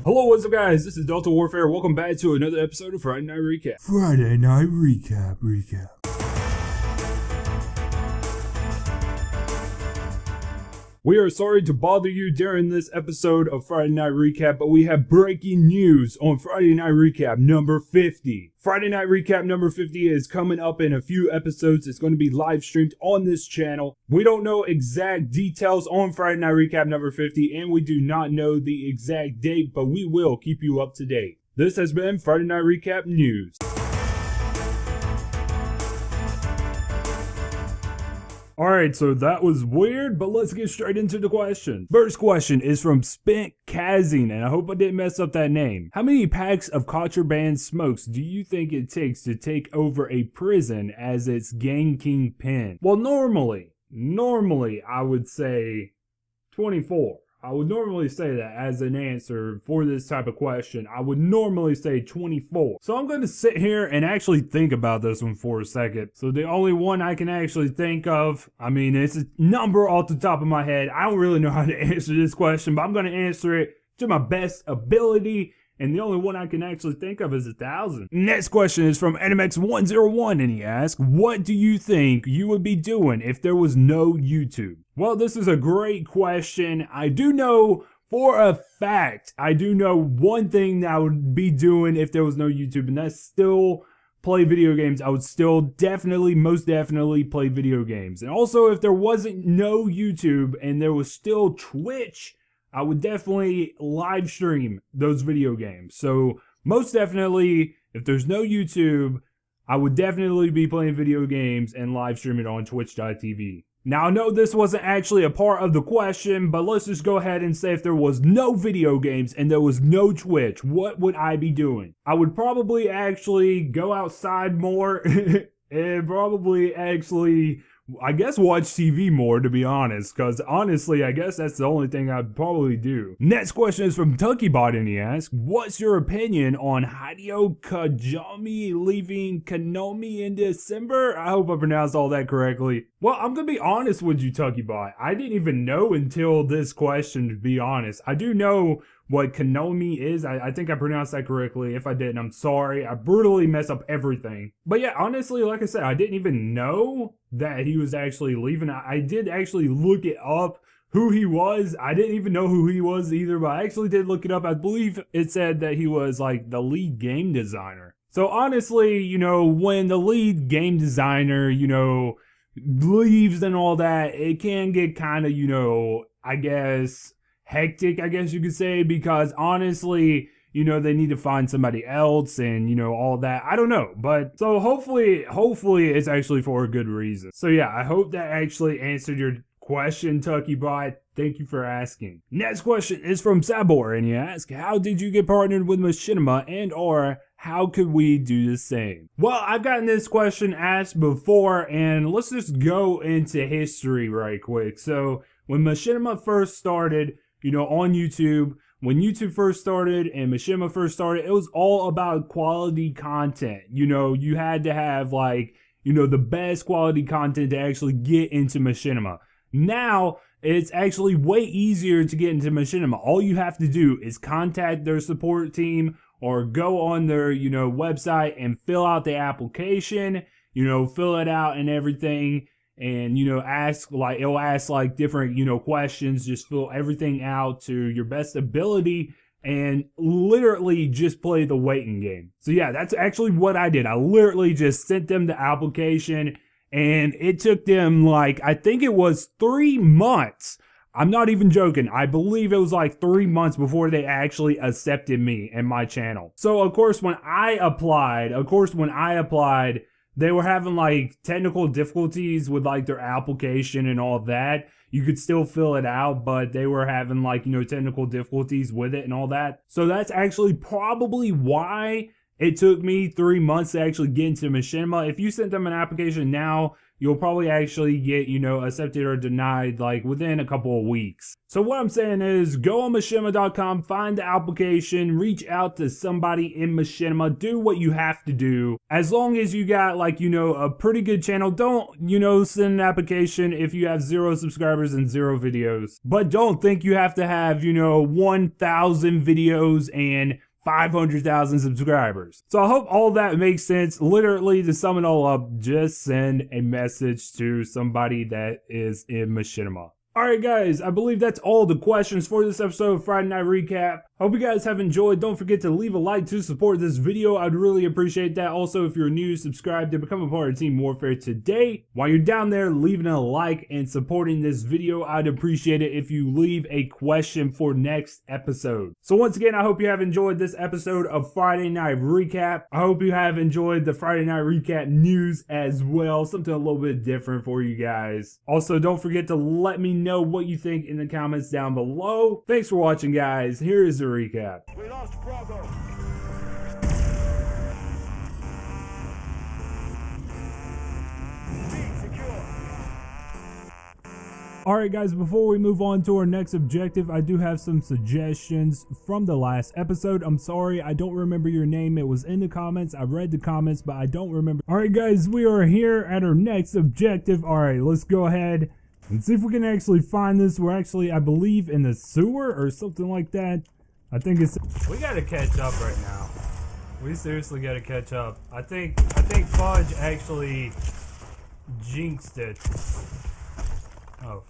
Hello, what's up guys? This is Delta Warfare. Welcome back to another episode of Friday Night Recap. Friday Night Recap. We are sorry to bother you during this episode of Friday Night Recap, but we have breaking news on Friday Night Recap number 50. Friday Night Recap number 50 is coming up in a few episodes. It's going to be live streamed on this channel. We don't know exact details on Friday Night Recap number 50, and we do not know the exact date, but we will keep you up to date. This has been Friday Night Recap News. Alright, so that was weird, but let's get straight into the question. First question is from Spent Kazing, and I hope I didn't mess up that name. How many packs of contraband smokes do you think it takes to take over a prison as its gang kingpin? Well, normally, I would say 24. I would normally say that as an answer for this type of question. I would normally say 24. So I'm going to sit here and actually think about this one for a second. So the only one I can actually think of, I mean, it's a number off the top of my head. I don't really know how to answer this question, but I'm going to answer it to my best ability. And the only one I can actually think of is 1,000. Next question is from NMX101, and he asks, what do you think you would be doing if there was no YouTube? Well, this is a great question. I do know for a fact, I do know one thing that I would be doing if there was no YouTube, and that's still play video games. I would still most definitely play video games. And also, if there wasn't no YouTube and there was still Twitch, I would definitely live stream those video games. So most definitely, if there's no YouTube, I would definitely be playing video games and live stream it on twitch.tv. Now I know this wasn't actually a part of the question, but let's just go ahead and say if there was no video games and there was no Twitch, what would I be doing? I would probably actually go outside more and probably actually, I guess, watch TV more, to be honest, because honestly, I guess that's the only thing I'd probably do. Next question is from Tukibot, and he asks, what's your opinion on Hideo Kagame leaving Konami in December? I hope I pronounced all that correctly. Well, I'm going to be honest with you, Tukibot. I didn't even know until this question, to be honest. I do know what Konami is. I think I pronounced that correctly. If I didn't, I'm sorry. I brutally mess up everything. But yeah, honestly, like I said, I didn't even know that he was actually leaving. I did actually look it up, who he was. I didn't even know who he was either, but I actually did look it up. I believe it said that he was like the lead game designer. So honestly, you know, when the lead game designer, you know, leaves and all that, it can get kind of, you know, I guess hectic, I guess you could say, because honestly, you know, they need to find somebody else and, you know, all that. I don't know, but so hopefully it's actually for a good reason. So yeah, I hope that actually answered your question, Tukibot. Thank you for asking. Next question is from Sabor, and he asks, how did you get partnered with Machinima, and or how could we do the same? Well, I've gotten this question asked before, and let's just go into history right quick. So when Machinima first started, you know, on YouTube, when YouTube first started and Machinima first started, it was all about quality content. You know, you had to have like, you know, the best quality content to actually get into Machinima. Now, it's actually way easier to get into Machinima. All you have to do is contact their support team or go on their, you know, website and fill out the application, you know, fill it out and everything. And, you know, it'll ask like different, you know, questions. Just fill everything out to your best ability and literally just play the waiting game. So yeah, that's actually what I did. I literally just sent them the application, and it took them like, I think it was 3 months. I'm not even joking. I believe it was like 3 months before they actually accepted me and my channel. So of course, when I applied, they were having like technical difficulties with like their application and all that. You could still fill it out, but they were having like, you know, technical difficulties with it and all that. So that's actually probably why it took me 3 months to actually get into Machinima. If you sent them an application now, you'll probably actually get, accepted or denied like within a couple of weeks. So what I'm saying is go on machinima.com, find the application, reach out to somebody in Machinima, do what you have to do. As long as you got like, a pretty good channel, don't, send an application if you have 0 subscribers and 0 videos. But don't think you have to have, 1,000 videos and 500,000 subscribers. So I hope all that makes sense. Literally, to sum it all up, just send a message to somebody that is in Machinima. Alright guys, I believe that's all the questions for this episode of Friday Night Recap. Hope you guys have enjoyed. Don't forget to leave a like to support this video. I'd really appreciate that. Also, if you're new, subscribe to become a part of Team Warfare today. While you're down there leaving a like and supporting this video, I'd appreciate it if you leave a question for next episode. So once again, I hope you have enjoyed this episode of Friday Night Recap. I hope you have enjoyed the Friday Night Recap news as well. Something a little bit different for you guys. Also, don't forget to let me know what you think in the comments down below. Thanks for watching, guys. Here is the recap. We lost Bravo. Alright guys, before we move on to our next objective, I do have some suggestions from the last episode. I'm sorry, I don't remember your name. It was in the comments. I read the comments, but I don't remember. Alright guys, we are here at our next objective. Alright, let's go ahead and see if we can actually find this. We're actually, I believe, in the sewer or something like that. I think it's... We gotta catch up right now. We seriously gotta catch up. I think Fudge actually jinxed it. Oh.